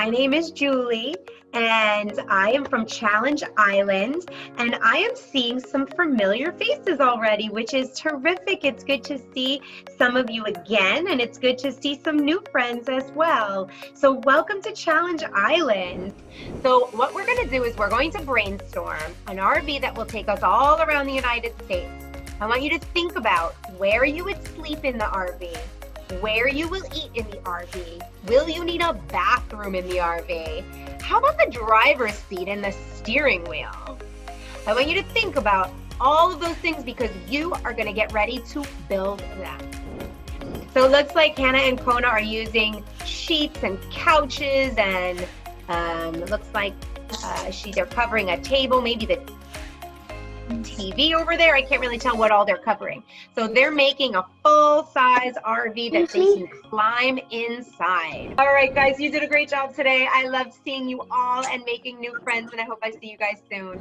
My name is Julie, and I am from Challenge Island, and I am seeing some familiar faces already, which is terrific. It's good to see some of you again, and it's good to see some new friends as well. So welcome to Challenge Island. So what we're going to do is we're going to brainstorm an RV that will take us all around the United States. I want you to think about where you would sleep in the RV, where you will eat in the RV. Will you need a bathroom in the RV? How about the driver's seat and the steering wheel? I want you to think about all of those things because you are going to get ready to build them. So it looks like Hannah and Kona are using sheets and couches, and it looks like they're covering a table, maybe the TV over there. I can't really tell what all they're covering. So they're making a full-size RV that they can climb inside. All right, guys, you did a great job today. I loved seeing you all and making new friends, and I hope I see you guys soon.